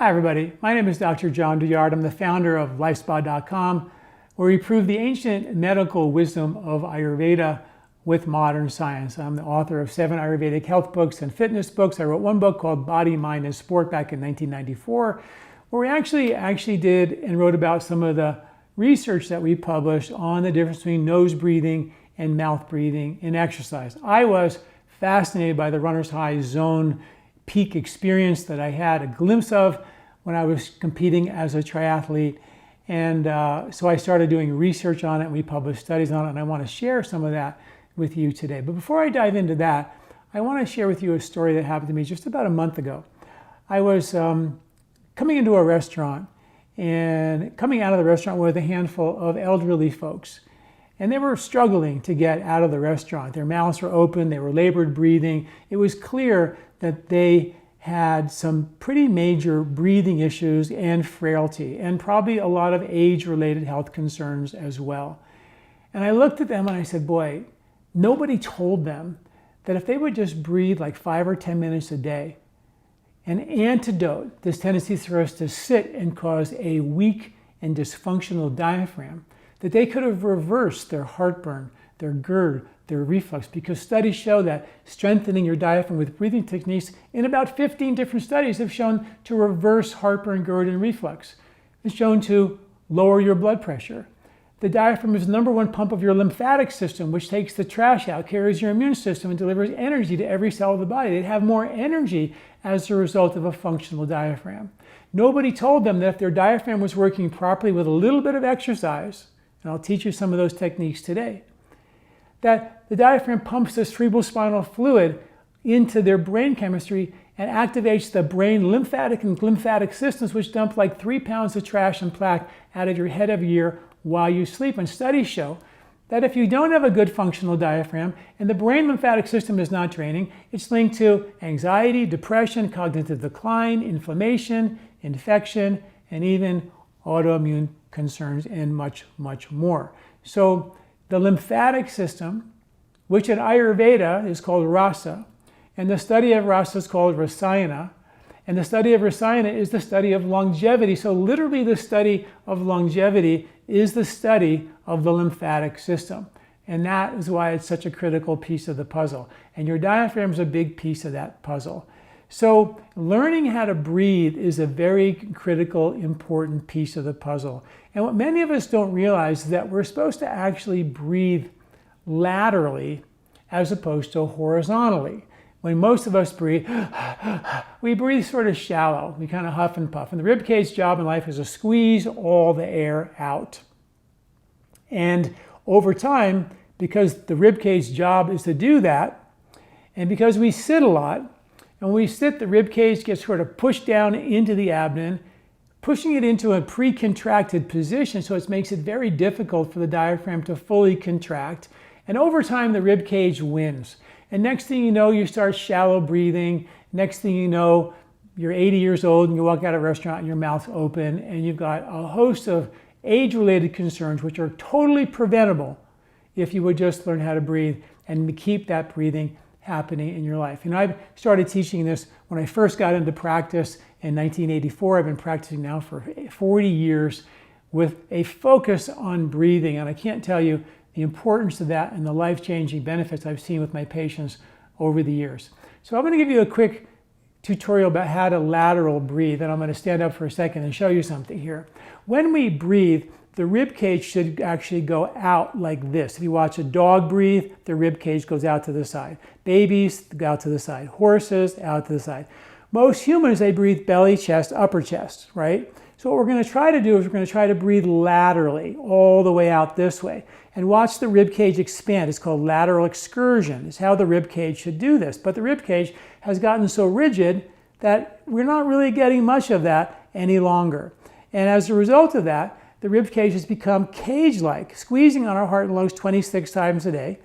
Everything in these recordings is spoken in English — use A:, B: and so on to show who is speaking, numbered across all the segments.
A: Hi everybody, my name is Dr. John Douillard. I'm the founder of lifespa.com, where we prove the ancient medical wisdom of Ayurveda with modern science. I'm the author of 7 Ayurvedic health books and fitness books. I wrote one book called Body, Mind, and Sport back in 1994, where we actually did and wrote about some of the research that we published on the difference between nose breathing and mouth breathing in exercise. I was fascinated by the runner's high zone peak experience that I had a glimpse of when I was competing as a triathlete. And so I started doing research on it, and we published studies on it, and I want to share some of that with you today. But before I dive into that, I want to share with you a story that happened to me just about a month ago. I was coming into a restaurant and coming out of the restaurant with a handful of elderly folks. And they were struggling to get out of the restaurant. Their mouths were open, they were labored breathing. It was clear that they had some pretty major breathing issues and frailty, and probably a lot of age-related health concerns as well. And I looked at them and I said, boy, nobody told them that if they would just breathe like 5 or 10 minutes a day, an antidote, this tendency for us to sit and cause a weak and dysfunctional diaphragm, that they could have reversed their heartburn, their GERD, their reflux, because studies show that strengthening your diaphragm with breathing techniques in about 15 different studies have shown to reverse heartburn, GERD, and reflux. It's shown to lower your blood pressure. The diaphragm is the #1 pump of your lymphatic system, which takes the trash out, carries your immune system, and delivers energy to every cell of the body. They'd have more energy as a result of a functional diaphragm. Nobody told them that if their diaphragm was working properly with a little bit of exercise, and I'll teach you some of those techniques today, that the diaphragm pumps this cerebrospinal fluid into their brain chemistry and activates the brain lymphatic and glymphatic systems, which dump like 3 pounds of trash and plaque out of your head every year while you sleep. And studies show that if you don't have a good functional diaphragm and the brain lymphatic system is not draining, it's linked to anxiety, depression, cognitive decline, inflammation, infection, and even autoimmune concerns, and much, much more. So the lymphatic system, which in Ayurveda is called rasa, and the study of rasa is called rasayana, and the study of rasayana is the study of longevity. So literally the study of longevity is the study of the lymphatic system. And that is why it's such a critical piece of the puzzle. And your diaphragm is a big piece of that puzzle. So learning how to breathe is a very critical, important piece of the puzzle. And what many of us don't realize is that we're supposed to actually breathe laterally as opposed to horizontally. When most of us breathe, we breathe sort of shallow. We kind of huff and puff. And the ribcage job in life is to squeeze all the air out. And over time, because the ribcage job is to do that, and because we sit a lot, and when we sit, the rib cage gets sort of pushed down into the abdomen, pushing it into a pre-contracted position, so it makes it very difficult for the diaphragm to fully contract. And over time, the rib cage wins. And next thing you know, you start shallow breathing. Next thing you know, you're 80 years old and you walk out of a restaurant and your mouth's open, and you've got a host of age-related concerns which are totally preventable if you would just learn how to breathe and keep that breathing happening in your life. And I started teaching this when I first got into practice in 1984. I've been practicing now for 40 years with a focus on breathing. And I can't tell you the importance of that and the life-changing benefits I've seen with my patients over the years. So I'm going to give you a quick tutorial about how to lateral breathe. And I'm going to stand up for a second and show you something here. When we breathe, the rib cage should actually go out like this. If you watch a dog breathe, the rib cage goes out to the side. Babies go out to the side. Horses out to the side. Most humans, they breathe belly, chest, upper chest, right? So what we're going to try to do is we're going to try to breathe laterally all the way out this way. And watch the rib cage expand. It's called lateral excursion. It's how the rib cage should do this. But the rib cage has gotten so rigid that we're not really getting much of that any longer. And as a result of that, the rib cage has become cage-like, squeezing on our heart and lungs 26 times a day,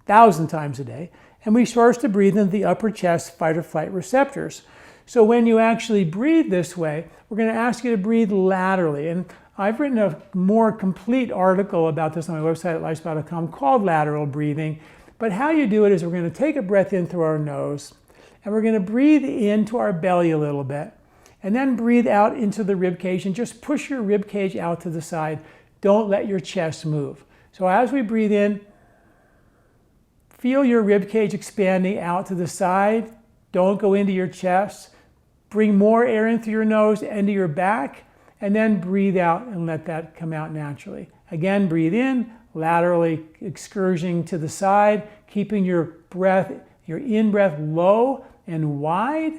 A: 1,000 times a day, and we start to breathe into the upper chest fight or flight receptors. So when you actually breathe this way, we're going to ask you to breathe laterally. And I've written a more complete article about this on my website at lifespa.com called Lateral Breathing. But how you do it is we're going to take a breath in through our nose, and we're going to breathe into our belly a little bit. and then breathe out into the rib cage and just push your rib cage out to the side. Don't let your chest move. So as we breathe in, feel your rib cage expanding out to the side. Don't go into your chest. Bring more air in through your nose, into your back, and then breathe out and let that come out naturally. Again, breathe in, laterally excursioning to the side, keeping your breath, your in-breath low and wide.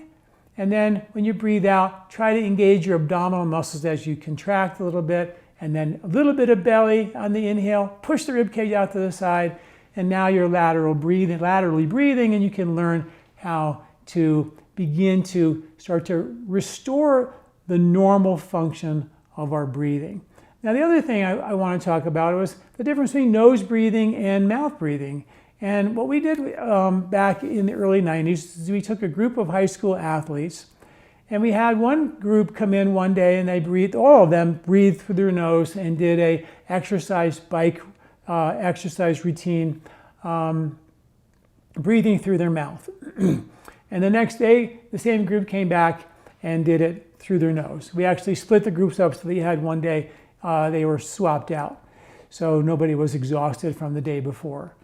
A: And then when you breathe out, try to engage your abdominal muscles as you contract a little bit, and then a little bit of belly on the inhale, push the rib cage out to the side, and now you're laterally breathing, and you can learn how to begin to start to restore the normal function of our breathing. Now, the other thing I want to talk about was the difference between nose breathing and mouth breathing. And what we did back in the early 90s is we took a group of high school athletes, and we had one group come in one day, and they breathed, all of them breathed through their nose and did a exercise bike exercise routine, breathing through their mouth. And the next day, the same group came back and did it through their nose. We actually split the groups up so that you had one day, they were swapped out. So nobody was exhausted from the day before.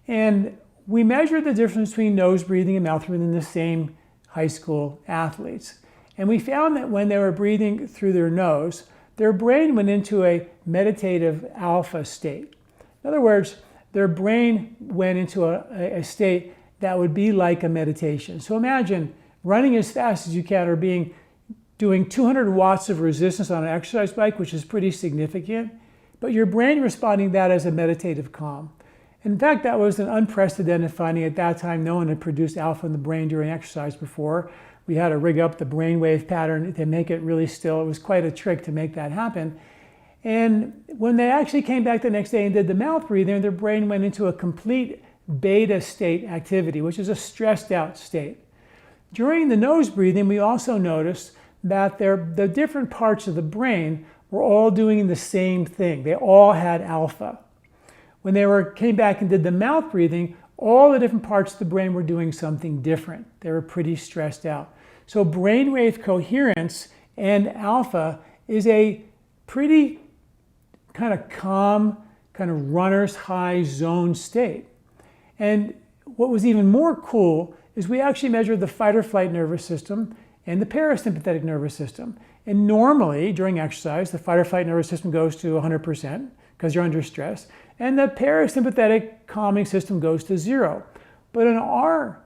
A: And we measured the difference between nose breathing and mouth breathing in the same high school athletes. And we found that when they were breathing through their nose, their brain went into a meditative alpha state. In other words, their brain went into a state that would be like a meditation. So imagine running as fast as you can, or doing 200 watts of resistance on an exercise bike, which is pretty significant, but your brain responding to that as a meditative calm. In fact, that was an unprecedented finding at that time. No one had produced alpha in the brain during exercise before. We had to rig up the brainwave pattern to make it really still. It was quite a trick to make that happen. And when they actually came back the next day and did the mouth breathing, their brain went into a complete beta state activity, which is a stressed out state. During the nose breathing, we also noticed that the different parts of the brain were all doing the same thing. They all had alpha. When they came back and did the mouth breathing, all the different parts of the brain were doing something different. They were pretty stressed out. So brainwave coherence and alpha is a pretty kind of calm, kind of runner's high zone state. And what was even more cool is we actually measured the fight or flight nervous system and the parasympathetic nervous system. And normally during exercise, the fight or flight nervous system goes to 100% because you're under stress, and the parasympathetic calming system goes to 0. But in our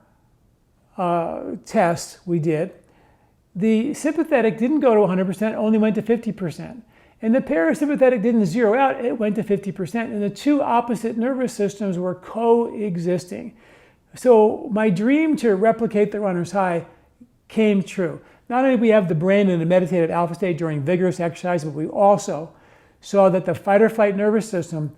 A: test we did, the sympathetic didn't go to 100%, only went to 50%. And the parasympathetic didn't zero out, it went to 50%. And the two opposite nervous systems were coexisting. So my dream to replicate the runner's high came true. Not only did we have the brain in a meditative alpha state during vigorous exercise, but we also saw that the fight or flight nervous system,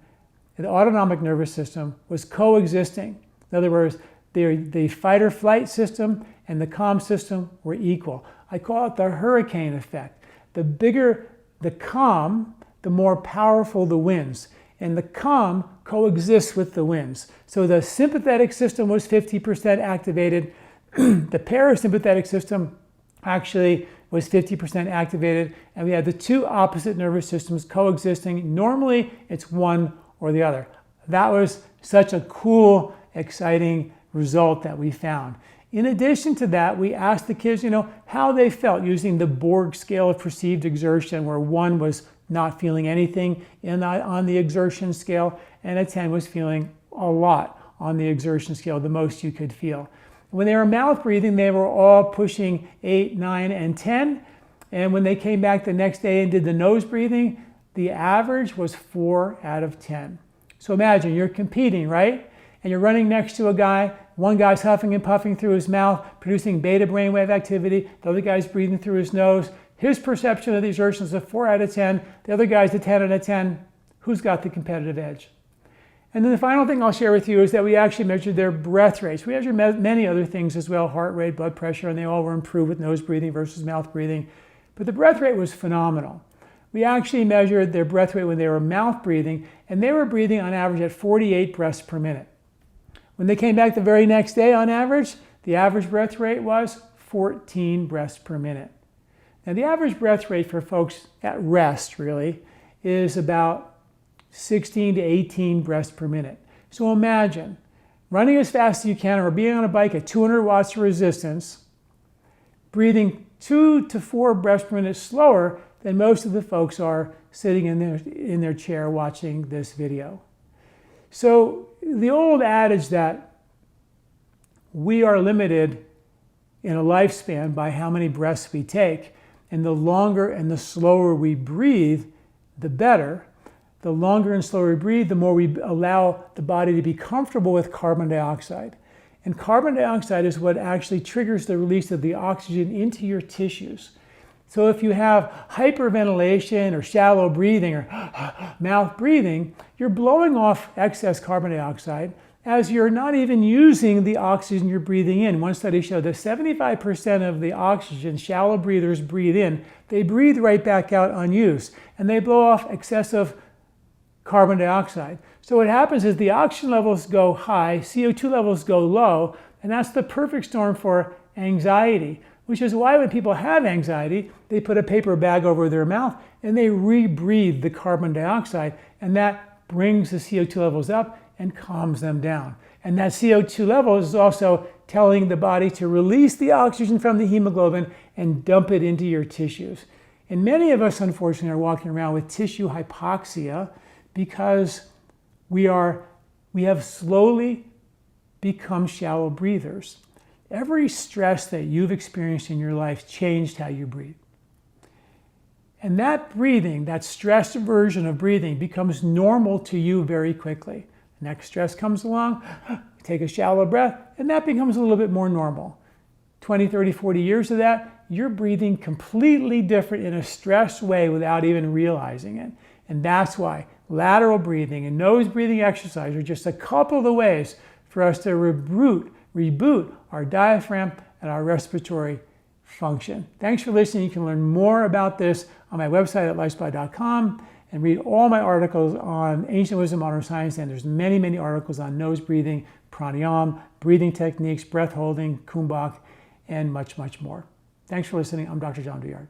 A: the autonomic nervous system, was coexisting. In other words, the fight or flight system and the calm system were equal. I call it the hurricane effect. The bigger the calm, the more powerful the winds. And the calm coexists with the winds. So the sympathetic system was 50% activated. The parasympathetic system actually was 50% activated. And we had the two opposite nervous systems coexisting. Normally, it's one or the other. That was such a cool, exciting result that we found. In addition to that, we asked the kids, how they felt using the Borg scale of perceived exertion, where 1 was not feeling anything on the exertion scale, and a 10 was feeling a lot on the exertion scale, the most you could feel. When they were mouth breathing, they were all pushing 8, 9, and 10. And when they came back the next day and did the nose breathing, the average was 4 out of 10. So imagine you're competing, right? And you're running next to a guy. One guy's huffing and puffing through his mouth, producing beta brainwave activity. The other guy's breathing through his nose. His perception of the exertion is a 4 out of 10. The other guy's a 10 out of 10. Who's got the competitive edge? And then the final thing I'll share with you is that we actually measured their breath rates. We measured many other things as well, heart rate, blood pressure, and they all were improved with nose breathing versus mouth breathing. But the breath rate was phenomenal. We actually measured their breath rate when they were mouth breathing, and they were breathing on average at 48 breaths per minute. When they came back the very next day, on average, the average breath rate was 14 breaths per minute. Now, the average breath rate for folks at rest, really, is about 16 to 18 breaths per minute. So imagine running as fast as you can or being on a bike at 200 watts of resistance, breathing 2 to 4 breaths per minute slower than most of the folks are sitting in their chair watching this video. So the old adage that we are limited in a lifespan by how many breaths we take, and the longer and the slower we breathe, the better. The longer and slower we breathe, the more we allow the body to be comfortable with carbon dioxide. And carbon dioxide is what actually triggers the release of the oxygen into your tissues. So if you have hyperventilation or shallow breathing or mouth breathing, you're blowing off excess carbon dioxide as you're not even using the oxygen you're breathing in. One study showed that 75% of the oxygen shallow breathers breathe in, they breathe right back out unused, and they blow off excessive carbon dioxide. So what happens is the oxygen levels go high, CO2 levels go low, and that's the perfect storm for anxiety, which is why when people have anxiety, they put a paper bag over their mouth and they rebreathe the carbon dioxide, and that brings the CO2 levels up and calms them down. And that CO2 level is also telling the body to release the oxygen from the hemoglobin and dump it into your tissues. And many of us, unfortunately, are walking around with tissue hypoxia because we have slowly become shallow breathers. Every stress that you've experienced in your life changed how you breathe. And that breathing, that stressed version of breathing, becomes normal to you very quickly. Next stress comes along, take a shallow breath, and that becomes a little bit more normal. 20, 30, 40 years of that, you're breathing completely different in a stressed way without even realizing it. And that's why lateral breathing and nose breathing exercise are just a couple of the ways for us to reboot our diaphragm and our respiratory function. Thanks for listening. You can learn more about this on my website at lifespod.com and read all my articles on ancient wisdom, modern science, and there's many, many articles on nose breathing, pranayama, breathing techniques, breath holding, kumbhak, and much, much more. Thanks for listening. I'm Dr. John Douillard.